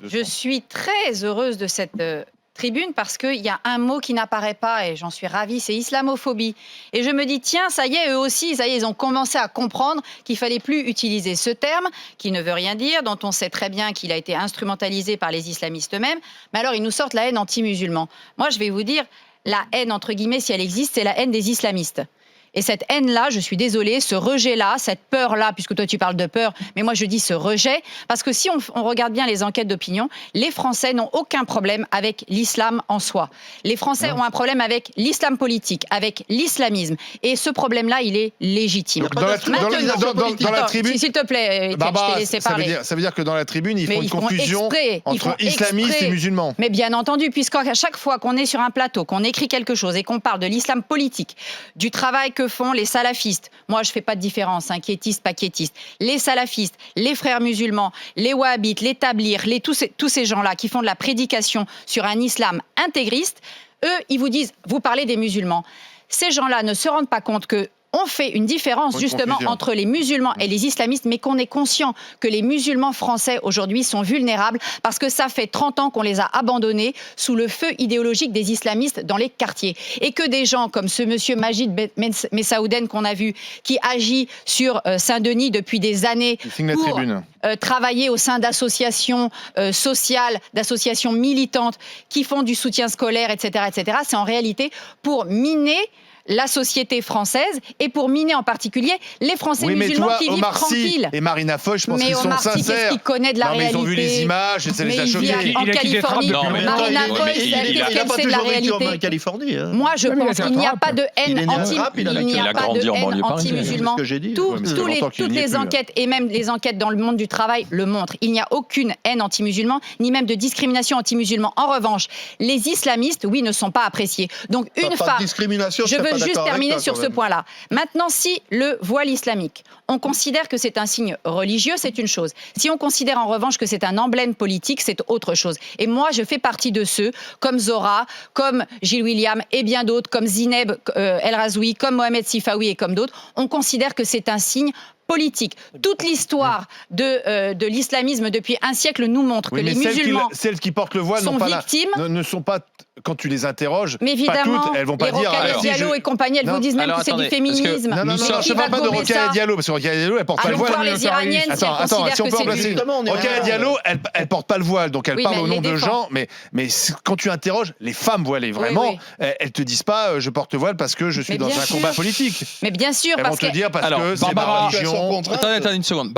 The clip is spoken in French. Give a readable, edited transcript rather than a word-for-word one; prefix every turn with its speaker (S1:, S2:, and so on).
S1: Je suis très heureuse de cette tribune parce qu'il y a un mot qui n'apparaît pas et j'en suis ravie, c'est islamophobie. Et je me dis, tiens, ça y est, eux aussi, ça y est, ils ont commencé à comprendre qu'il fallait plus utiliser ce terme qui ne veut rien dire, dont on sait très bien qu'il a été instrumentalisé par les islamistes eux-mêmes. Mais alors, ils nous sortent la haine anti-musulman. Moi, je vais vous dire, la haine, entre guillemets, si elle existe, c'est la haine des islamistes. Et cette haine-là, je suis désolée, ce rejet-là, cette peur-là, puisque toi tu parles de peur, mais moi je dis ce rejet, parce que si on regarde bien les enquêtes d'opinion, les Français n'ont aucun problème avec l'islam en soi. Les Français ont un problème avec l'islam politique, avec l'islamisme. Et ce problème-là, il est légitime.
S2: Dans la tribune,
S1: s'il te plaît,
S2: Barbara,
S1: je t'ai laissé parler.
S2: ça veut dire que dans la tribune, ils font une confusion entre islamistes et musulmans.
S1: Mais bien entendu, puisqu'à chaque fois qu'on est sur un plateau, qu'on écrit quelque chose et qu'on parle de l'islam politique, du travail que font les salafistes. Moi, je ne fais pas de différence, quiétiste, pas quiétiste. Les salafistes, les frères musulmans, les wahhabites, les tablirs, tous ces gens-là qui font de la prédication sur un islam intégriste, eux, ils vous disent, vous parlez des musulmans. Ces gens-là ne se rendent pas compte que on fait une différence justement entre les musulmans et les islamistes, mais qu'on est conscient que les musulmans français aujourd'hui sont vulnérables parce que ça fait 30 ans qu'on les a abandonnés sous le feu idéologique des islamistes dans les quartiers. Et que des gens comme ce monsieur Majid Messaouden qu'on a vu, qui agit sur Saint-Denis depuis des années pour travailler au sein d'associations sociales, d'associations militantes qui font du soutien scolaire, etc., c'est en réalité pour miner la société française et pour miner en particulier les Français musulmans qui vivent tranquilles.
S2: Et Marina Foch, je pense qu'ils sont sincères.
S1: Qu'est-ce qu'il connaît de la réalité?
S2: Ils ont vu les images et ça les a choqués.
S1: En Californie, Marina Foch, qu'est-ce qu'elle sait de la réalité? Moi, je pense qu'il n'y a pas de haine anti-musulman. Toutes les enquêtes et même les enquêtes dans le monde du travail le montrent. Il n'y a aucune haine anti-musulman, ni même de discrimination anti-musulman. En revanche, les islamistes, oui, ne sont pas appréciés. Donc une femme, je veux juste terminer sur ce point-là. Maintenant, si le voile islamique, on considère que c'est un signe religieux, c'est une chose. Si on considère en revanche que c'est un emblème politique, c'est autre chose. Et moi, je fais partie de ceux, comme Zora, comme Gilles William et bien d'autres, comme Zineb El Razoui, comme Mohamed Sifawi et comme d'autres, on considère que c'est un signe politique. Toute l'histoire de l'islamisme depuis un siècle nous montre que les musulmans
S2: celles qui portent le voile
S1: sont victimes.
S2: Ne sont pas, quand tu les interroges,
S1: mais évidemment,
S2: pas toutes, elles vont pas dire...
S1: Rokhaya Diallo et compagnie, elles vous disent même que c'est du féminisme.
S2: Non, je ne parle pas de Rokhaya Diallo, parce que Rokhaya Diallo, elle porte pas le voile.
S1: Les Iraniennes,
S2: attends, si on peut remplacer. Rokhaya Diallo, elle porte pas le voile, donc elle parle au nom de gens, mais quand tu interroges les femmes voilées, vraiment, elles te disent pas je porte voile parce que je suis dans un combat politique.
S1: Mais bien sûr,
S2: elles vont te dire parce que c'est ma religion.
S3: Attendez une seconde.